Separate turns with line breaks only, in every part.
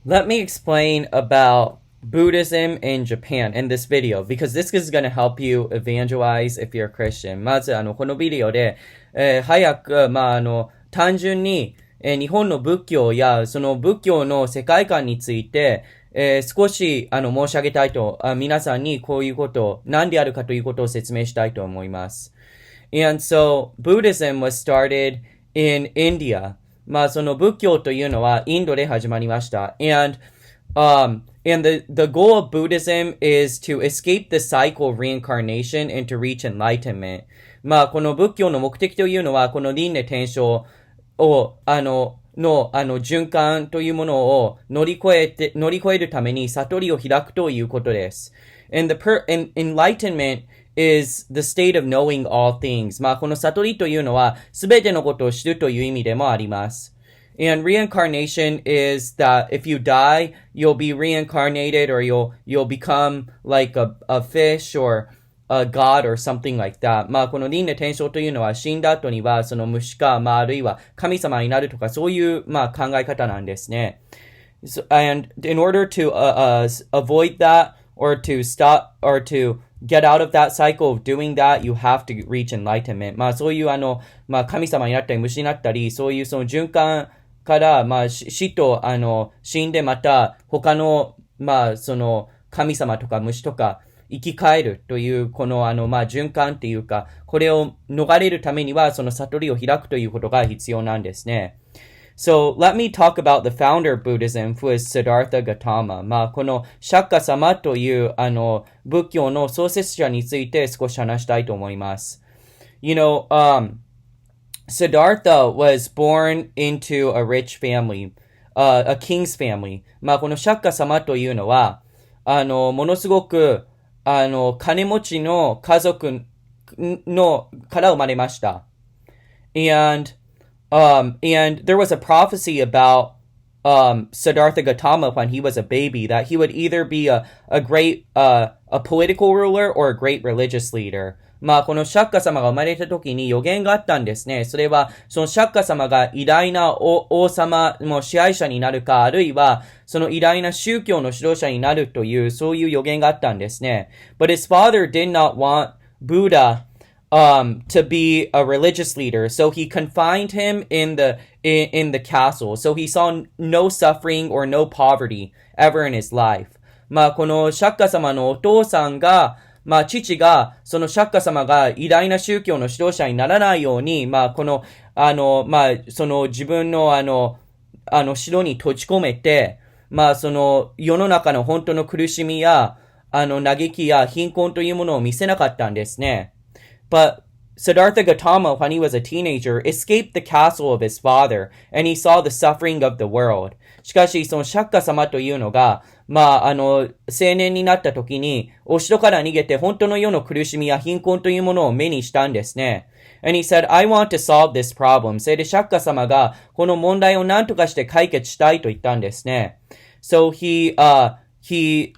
Let me explain about Buddhism in Japan in this video because this is going to help you evangelize if you're a Christian. まず、このビデオで、早く、単純に、日本の仏教や、その仏教の世界観について、少し、申し上げたいと、皆さんにこういうこと、何であるかということを説明したいと思います。And so, Buddhism was started in India. その仏教というのはインドで始まりました。And the goal of Buddhism is to escape the cycle of reincarnation and to reach enlightenment. この仏教の目的というのは、この輪廻転生を、循環というものを乗り越えるために悟りを開くということです。And enlightenment is the state of knowing all things. この悟りというのは、すべてのことを知るという意味でもあります。And reincarnation is that if you die, you'll be reincarnated or you'll become like a fish or a god or something like that. この輪廻転生というのは死んだ後にはその虫か、あるいは神様になるとかそういう、考え方なんですね。And in order to avoid that or to stop or to get out of that cycle of doing that, you have to reach enlightenment. そういう神様になったり虫になったり、そういうその循環から、死と、死んでまた他の、その神様とか虫とか生き返るという、この循環っていうか、これを逃れるためには、その悟りを開くということが必要なんですね。So, let me talk about the founder of Buddhism, who is Siddhartha Gautama. この釈迦様という、仏教の創設者について少し話したいと思います。You know, Siddhartha was born into a rich family, a king's family. この釈迦様というのは、ものすごく、金持ちの家族のから生まれました。And there was a prophecy about Siddhartha Gautama when he was a baby that he would either be a great a political ruler or a great religious leader. この釈迦様が生まれた時に予言があったんですね。それは、その釈迦様が偉大な王様の支配者になるか、あるいは、その偉大な宗教の指導者になるという、そういう予言があったんですね。But his father did not want Buddha to be a religious leader. So he confined him in the castle. So he saw no suffering or no poverty ever in his life. この釈迦様のお父さんが、父が、その釈迦様が偉大な宗教の指導者にならないように、この、その自分の城に閉じ込めて、その世の中の本当の苦しみや、嘆きや貧困というものを見せなかったんですね。But Siddhartha Gautama, when he was a teenager, escaped the castle of his father, and he saw the suffering of the world. しかし、その釈迦様というのが、青年になった時に、お城から逃げて本当の世の苦しみや貧困というものを目にしたんですね。And he said, I want to solve this problem. それで釈迦様が、この問題を何とかして解決したいと言ったんですね。So he did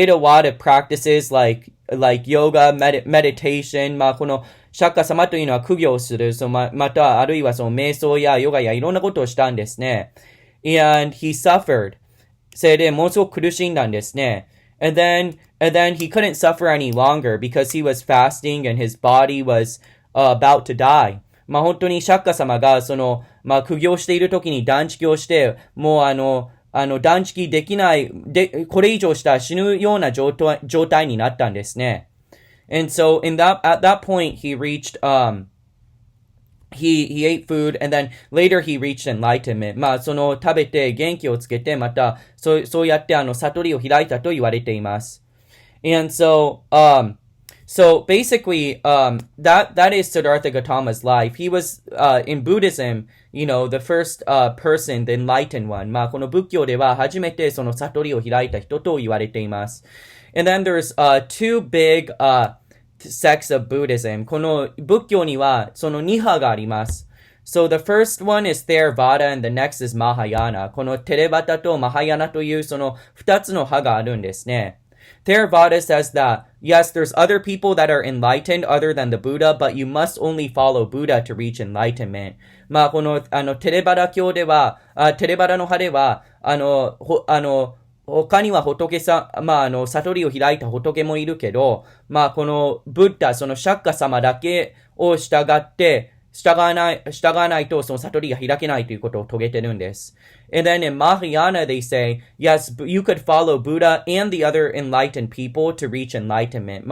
a lot of practices like yoga, meditation, この釈迦様というのは苦行する、またあるいはその瞑想やヨガやいろんなことをしたんですね。And he suffered. それでものすごく苦しんだんですね。And then he couldn't suffer any longer because he was fasting and his body was about to die. 本当に釈迦様がその、苦行している時に断食をして、もう断食できない、これ以上したら死ぬような状態になったんですね。And so at that point he reached, he ate food and then later he reached enlightenment. その食べて元気をつけてまたそうやって悟りを開いたと言われています。And so basically, that is Siddhartha Gautama's life. He was, in Buddhism, you know, the first, person, the enlightened one. この仏教では初めてその悟りを開いた人と言われています。And then there's, two big, sects of Buddhism. この仏教にはその2派があります。So the first one is Theravada and the next is Mahayana. このテレバタとマハヤナというその2つの派があるんですね。Theravada says that, yes, there's other people that are enlightened other than the Buddha, but you must only follow Buddha to reach enlightenment. この、テレバラ教では、テレバラの派では、他には仏さ、悟りを開いた仏もいるけど、このブッダ、その釈迦様だけを従わないとその悟りが開けないということを遂げてるんです。And then in Mahayana they say, yes, you could follow Buddha and the other enlightened people to reach enlightenment.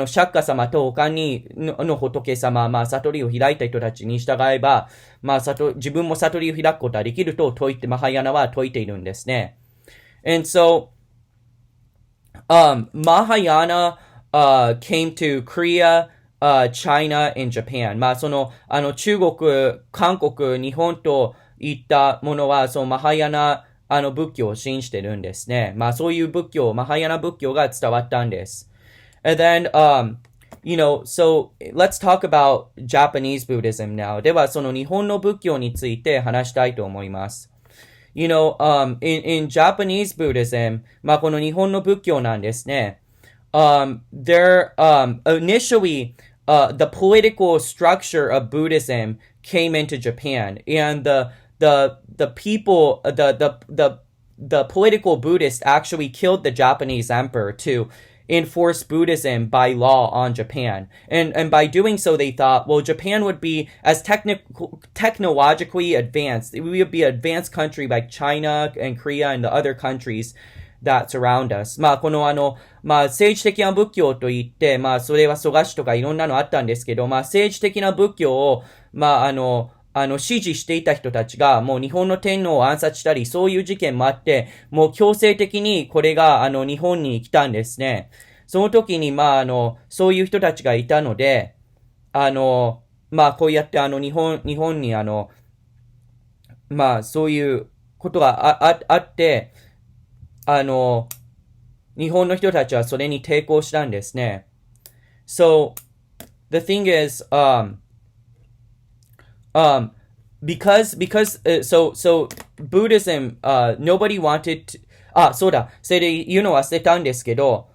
釈迦様と他にの仏様、悟りを開いた人たちに従えば、自分も悟りを開くことができるとマハヤナは説いているんですね。And so, Mahayana, came to Korea,China and Japan. 中国、韓国、日本といったものは、マハヤナ、仏教を信じてるんですね。そういう仏教、マハヤナ仏教が伝わったんです。And then, so let's talk about Japanese Buddhism now. では、その日本の仏教について話したいと思います。in Japanese Buddhism, この日本の仏教なんですね。Initially, the political structure of Buddhism came into Japan, and the people, the political Buddhists actually killed the Japanese emperor to enforce Buddhism by law on Japan. And by doing so, they thought, well, Japan would be as technologically advanced. We would be an advanced country like China and Korea and the other countries that surround us. この政治的な仏教といって、それは蘇我氏とかいろんなのあったんですけど、政治的な仏教を、支持していた人たちが、もう日本の天皇を暗殺したり、そういう事件もあって、もう強制的にこれが、日本に来たんですね。その時に、そういう人たちがいたので、こうやって日本にそういうことがあって、日本の人たちはそれに抵抗したんですね。So, the thing is, because, so Buddhism, nobody wanted to, そうだ、それで言うの忘れたんですけど、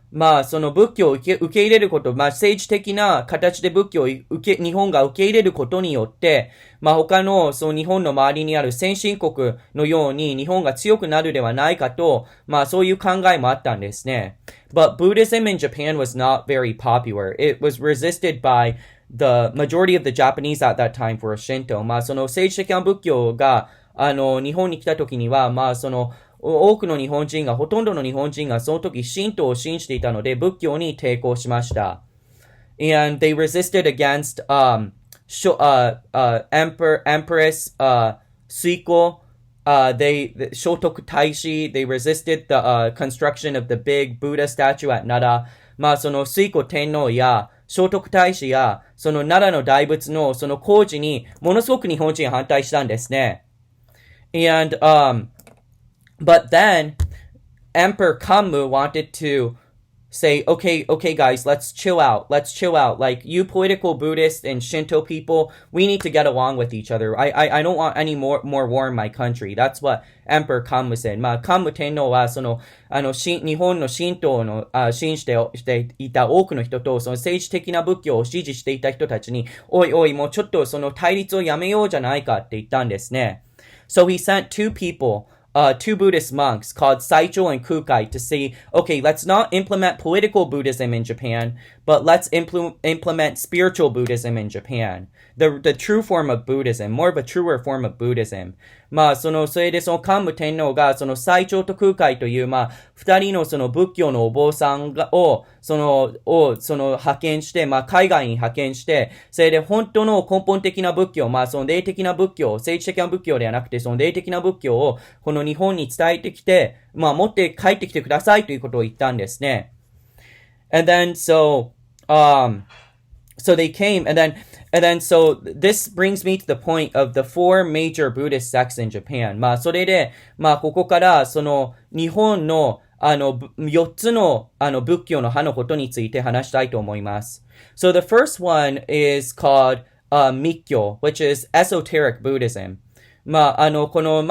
その仏教を受け入れること、政治的な形で仏教を日本が受け入れることによって、他の、日本の周りにある先進国のように日本が強くなるではないかと、そういう考えもあったんですね。But Buddhism in Japan was not very popular. It was resisted by the majority of the Japanese at that time for Shinto. その政治的な仏教が、日本に来た時には、多くの日本人が、ほとんどの日本人がその時神道を信じていたので仏教に抵抗しました。And they resisted against Empress Suiko, Shotoku Taishi, they resisted the construction of the big Buddha statue at Nara. その水庫天皇や聖徳太子やその奈良の大仏のその工事にものすごく日本人反対したんですね。And but then Emperor Kammu wanted to say, okay guys, let's chill out. Like you political Buddhists and Shinto people, we need to get along with each other. I don't want any more war in my country. That's what Emperor Kammu said. カム天皇はその日本の神道の信じていた多くの人とその政治的な仏教を支持していた人たちに、おいもうちょっとその対立をやめようじゃないかって言ったんですね。So he sent two Buddhist monks called Saicho and Kukai to say, okay, let's not implement political Buddhism in Japan, but let's implement spiritual Buddhism in Japan. The true form of Buddhism, more of a truer form of Buddhism. それでその桓武天皇がその最澄と空海という二人のその仏教のお坊さんを派遣して、海外に派遣して、それで本当の根本的な仏教、その霊的な仏教、政治的な仏教ではなくて、その霊的な仏教をこの日本に伝えてきて、持って帰ってきてくださいということを言ったんですね。And then so they came, and then so this brings me to the point of the four major Buddhist sects in Japan. それで、ここからその日本の4つの仏教の派のことについて話したいと思います。So the first one is called Mikkyo, which is esoteric Buddhism. ま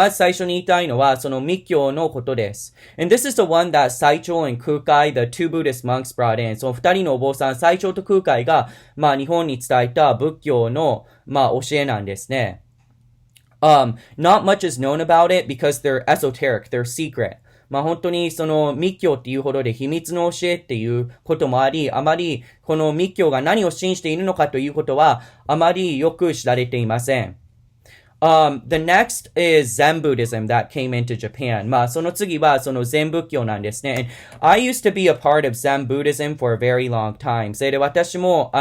ず最初に言いたいのは、その密教のことです。And this is the one that 最澄and 空海, the two Buddhist monks brought in. その二人のお坊さん、最澄と空海が、日本に伝えた仏教の、教えなんですね。Not much is known about it because they're esoteric, they're secret. 本当にその密教っていうほどで秘密の教えっていうこともあり、あまりこの密教が何を信じているのかということはあまりよく知られていません。The next is Zen Buddhism that came into Japan. その次はその禅仏教なんですね。And I used to be a part of Zen Buddhism for a very long time. それで私も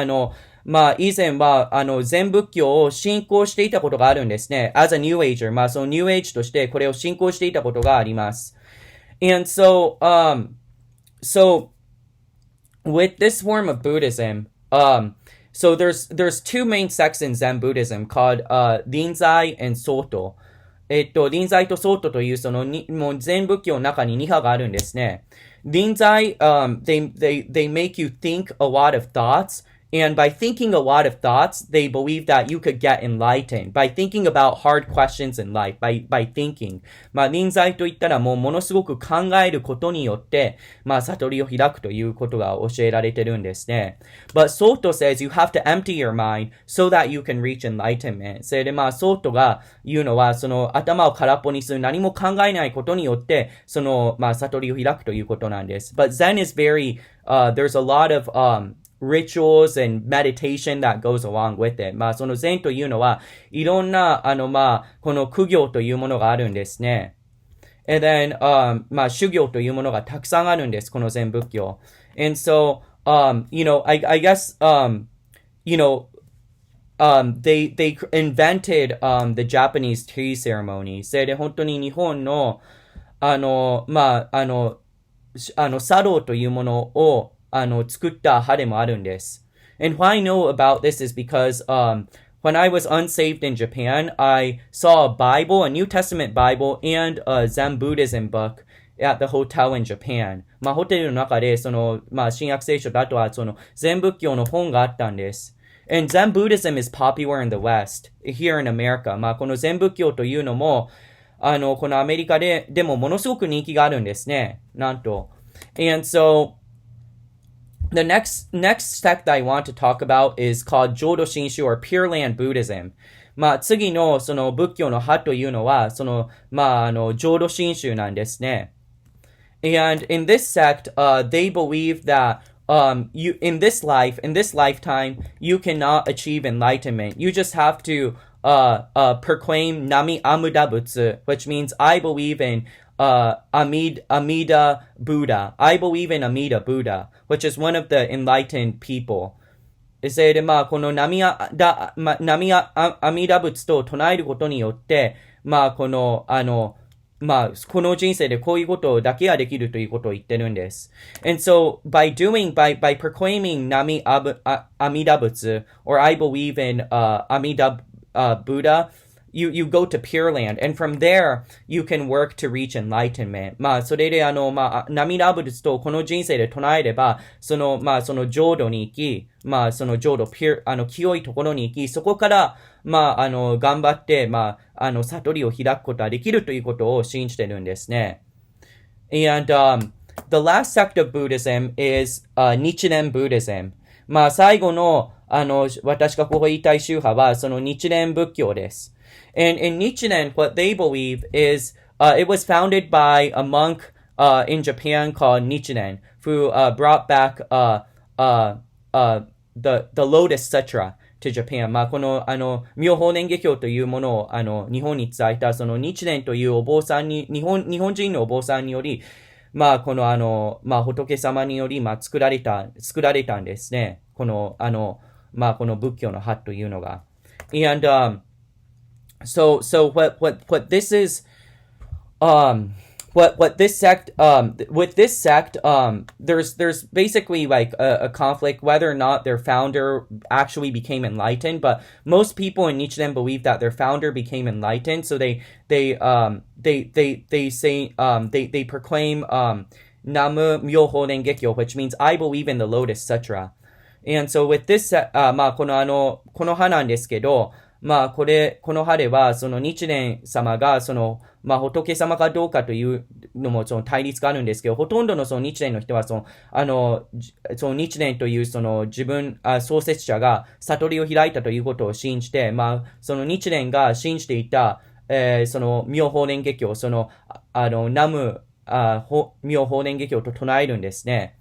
以前は、禅仏教を信仰していたことがあるんですね。as a New Ager. その New Age としてこれを信仰していたことがあります。And so, with this form of Buddhism, so there's two main sects in Zen Buddhism called, Rinzai and Soto. 臨済とソートというそのもう禅仏教の中に2派があるんですね。臨済、they make you think a lot of thoughts.And by thinking a lot of thoughts, they believe that you could get enlightened. By thinking about hard questions in life, by thinking. 臨済といったらものすごく考えることによって、悟りを開くということが教えられてるんですね。But Soto says you have to empty your mind so that you can reach enlightenment. それでソートが言うのは、その頭を空っぽにする何も考えないことによって、その悟りを開くということなんです。But Zen is very, there's a lot of,rituals and meditation that goes along with it. その禅というのは、いろんな、この苦行というものがあるんですね。And then, 修行というものがたくさんあるんです、この禅仏教。And so, I guess, they invented, the Japanese tea ceremony. それで本当に日本の、茶道というものを、作った派でもあるんです。And why I know about this is because, when I was unsaved in Japan, I saw a Bible, a New Testament Bible, and a Zen Buddhism book at the hotel in Japan. ホテルの中で、その、新約聖書とあとは、その、禅仏教の本があったんです。And Zen Buddhism is popular in the West, here in America. この禅仏教というのも、このアメリカでもものすごく人気があるんですね。なんと。And so,The next sect I want to talk about is called Jodo Shinshu or Pure Land Buddhism. 次のその仏教の派というのは、その、浄土真宗なんですね。And in this sect, they believe that, in this lifetime, you cannot achieve enlightenment. You just have to, proclaim Nami Amida Butsu, which means I believe in, Amida Buddha. I believe in Amida Buddha, which is one of the enlightened people. それでこのナミアミダ仏と唱えることによって、この人生でこういうことだけができるということを言ってるんです。And so, by proclaiming Nami Amida Butsu, or I believe in, Amida, Buddha,You go to Pure Land, and from there, you can work to reach enlightenment. それで涙仏とこの人生で唱えれば、その浄土に行き、その浄土、清いところに行き、そこから、頑張って、悟りを開くことができるということを信じてるんですね。And, the last sect of Buddhism is, Nichiren Buddhism. 最後の、私がここ言いたい宗派は、その日蓮仏教です。And in Nichiren, what they believe is, it was founded by a monk, in Japan called Nichiren, who, brought back, the Lotus Sutra to Japan. この、妙法蓮華経というものを、日本に伝えた、その日蓮というお坊さんに、日本人のお坊さんにより、この、仏様により、作られたんですね。この仏教の派というのが。And, So what this is, what this sect, with this sect, there's basically like a conflict whether or not their founder actually became enlightened, but most people in Nichiren believe that their founder became enlightened, so they say, they proclaim, Namu Myoho Rengekyo, which means I believe in the Lotus Sutra. And so with this, この派なんですけど、この春は、その日蓮様が、仏様かどうかというのも、その対立があるんですけど、ほとんどのその日蓮の人は、その日蓮というその創設者が悟りを開いたということを信じて、その日蓮が信じていた、その妙法蓮華経、南無妙法蓮華経と唱えるんですね。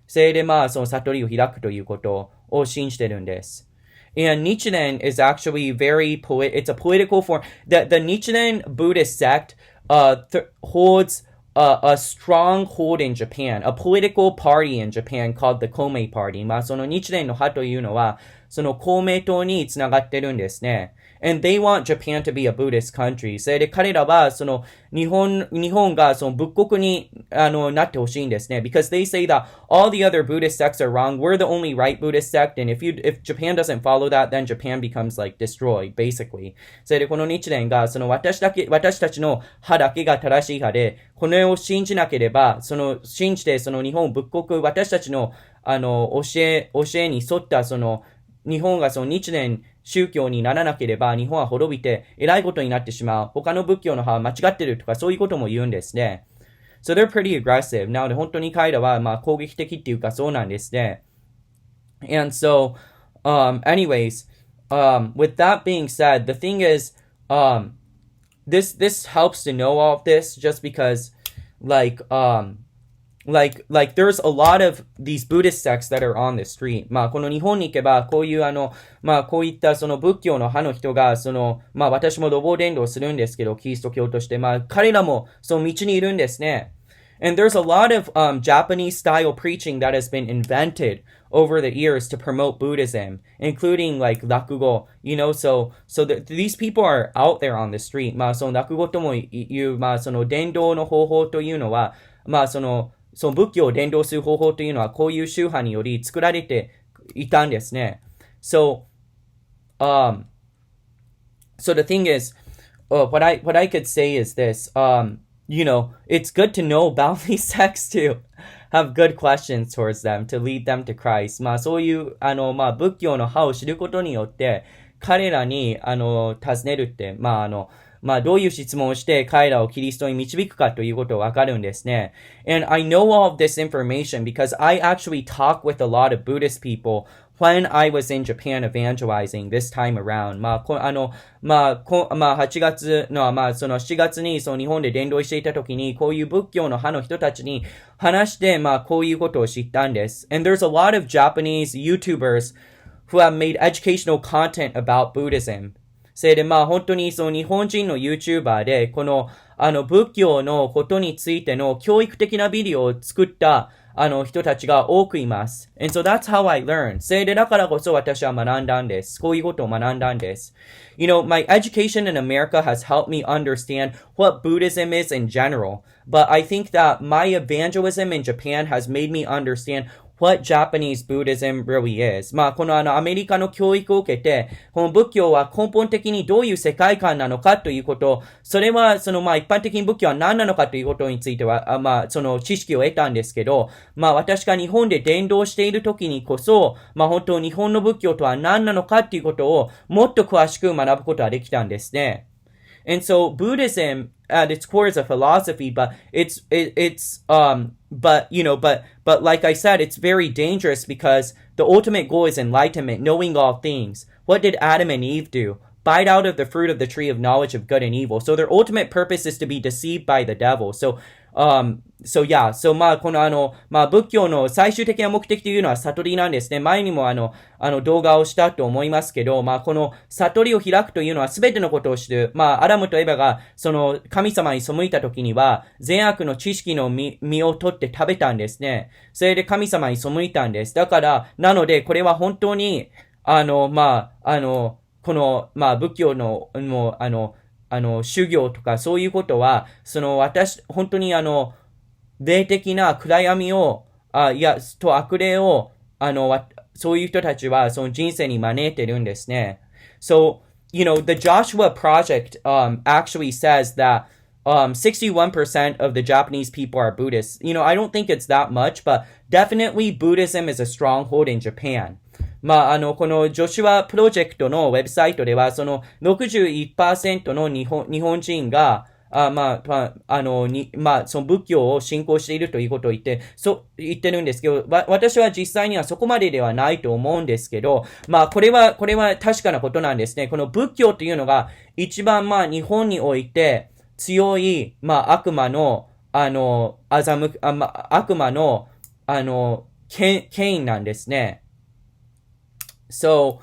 それでその悟りを開くということを信じてるんです。And Nichiren is actually it's a political form. The Nichiren Buddhist sect holds a strong hold in Japan, a political party in Japan called the Komei Party. その日蓮の派というのは、その公明党につながってるんですね。And they want Japan to be a Buddhist country. それで彼らは、その日本がその仏国になってほしいんですね。Because they say that all the other Buddhist sects are wrong. We're the only right Buddhist sect. And if Japan doesn't follow that, then Japan becomes like destroyed, basically. それでこの日蓮が、その私たちの派だけが正しい派で、この世を信じなければ、信じてその日本仏国、私たちの教えに沿ったその日本がその日蓮宗教にならなければ日本は滅びて偉いことになってしまう。他の仏教の派は間違ってるとかそういうことも言うんですね。So they're pretty aggressive. なので本当に彼らは攻撃的っていうかそうなんですね。And so, anyways, with that being said, the thing is, this helps to know all of this just because, like there's a lot of these Buddhist sects that are on the street. この日本に行けば、こういうこういったその仏教の派の人が、私も路傍伝道するんですけど、キリスト教として、彼らもその道にいるんですね。And there's a lot of Japanese style preaching that has been invented over the years to promote Buddhism, including like 落語, so these people are out there on the street. その落語とも言う、その伝道の方法というのは、その仏教を伝道する方法というのはこういう宗派により作られていたんですね。So the thing is, what I could say is this, it's good to know about these sects to have good questions towards them, to lead them to Christ. そういう、仏教の派を知ることによって、彼らに、尋ねるって、どういう質問をして彼らをキリストに導くかということをわかるんですね。And I know all of this information because I actually talk with a lot of Buddhist people when I was in Japan evangelizing this time around. 8月の、その7月にその日本で伝道していた時に、こういう仏教の派の人たちに話して、こういうことを知ったんです。And there's a lot of Japanese YouTubers who have made educational content about Buddhism. それで本当にその日本人の YouTuber で、この仏教のことについての教育的なビデオを作った人たちが多くいます。And so that's how I learned. それでだからこそ私は学んだんです。こういうことを学んだんです。My education in America has helped me understand what Buddhism is in general. But I think that my evangelism in Japan has made me understand what Japanese Buddhism really is. このアメリカの教育を受けて、この仏教は根本的にどういう世界観なのかということ、それは一般的に仏教は何なのかということについては、その知識を得たんですけど、私が日本で伝道している時にこそ、本当日本の仏教とは何なのかということをもっと詳しく学ぶことができたんですね。And so Buddhism at its core is a philosophy, but but like I said, it's very dangerous because the ultimate goal is enlightenment, knowing all things. What did Adam and Eve do? Bite out of the fruit of the tree of knowledge of good and evil. So their ultimate purpose is to be deceived by the devil. Soこの仏教の最終的な目的というのは悟りなんですね。前にも動画をしたと思いますけど、この悟りを開くというのは全てのことを知る。アダムとエバがその神様に背いた時には善悪の知識の実を取って食べたんですね。それで神様に背いたんです。だから、なのでこれは本当に、この、仏教の、修行とかそういうことは、本当に霊的な暗闇を、と悪霊を、そういう人たちはその人生に招いてるんですね。So, the Joshua Project, actually says that, 61% of the Japanese people are Buddhists. I don't think it's that much, but definitely Buddhism is a stronghold in Japan. このジョシュアプロジェクトのウェブサイトでは、その61%の日本人が、その仏教を信仰しているということを言ってるんですけど、私は実際にはそこまでではないと思うんですけど、これは確かなことなんですね。この仏教というのが、一番日本において強い、悪魔の、悪魔の、権威なんですね。So,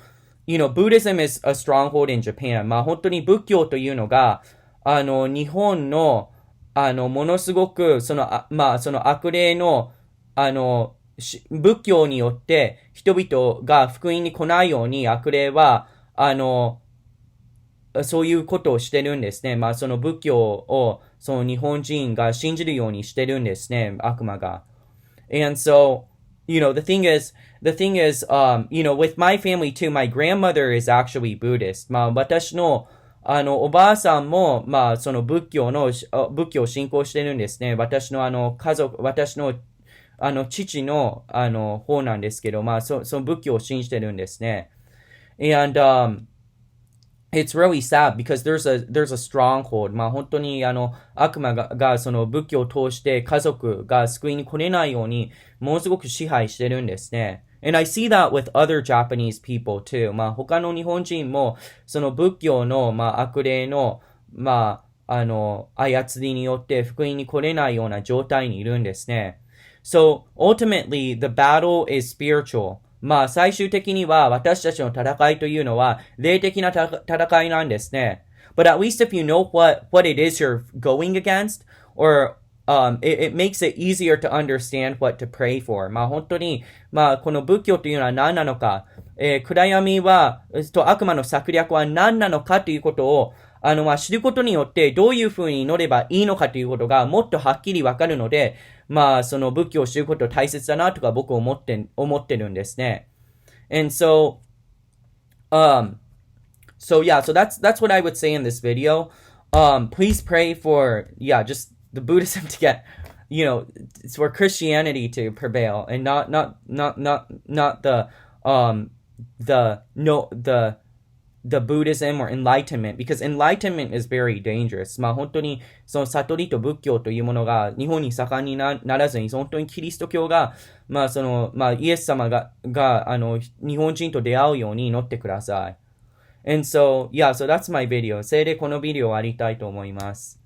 Buddhism is a stronghold in Japan. 本当に仏教というのが、日本の、ものすごく、その悪霊の、仏教によって人々が福音に来ないように悪霊は、そういうことをしてるんですね。その仏教を、その日本人が信じるようにしてるんですね、悪魔が。And so, the thing is, with my family too, my grandmother is actually Buddhist. 私の、おばあさんも、その仏教を信仰してるんですね。私の家族、私の、父の、方なんですけど、その仏教を信じてるんですね。And, it's really sad because there's a stronghold. 本当に悪魔がその仏教を通して家族が救いに来れないようにものすごく支配してるんですね。And I see that with other Japanese people too. 他の日本人もその仏教の悪霊の操りによって福音に来れないような状態にいるんですね。So ultimately the battle is spiritual. 最終的には私たちの戦いというのは霊的な戦いなんですね。But at least if you know what it is you're going against, or it makes it easier to understand what to pray for. 本当に、この仏教というのは何なのか、暗闇と悪魔の策略は何なのかということを、知ることによってどういうふうに乗ればいいのかということがもっとはっきりわかるので、その仏教を知ること大切だなとか僕は思ってるんですね。And so that's what I would say in this video. Please pray for, just the Buddhism to get, for Christianity to prevail and not the Buddhism or enlightenment, because enlightenment is very dangerous. 本当にその悟りと仏教というものが日本に盛んにならずに、本当にキリスト教が、イエス様が日本人と出会うように祈ってください。And so that's my video. それでこのビデオを終わりたいと思います。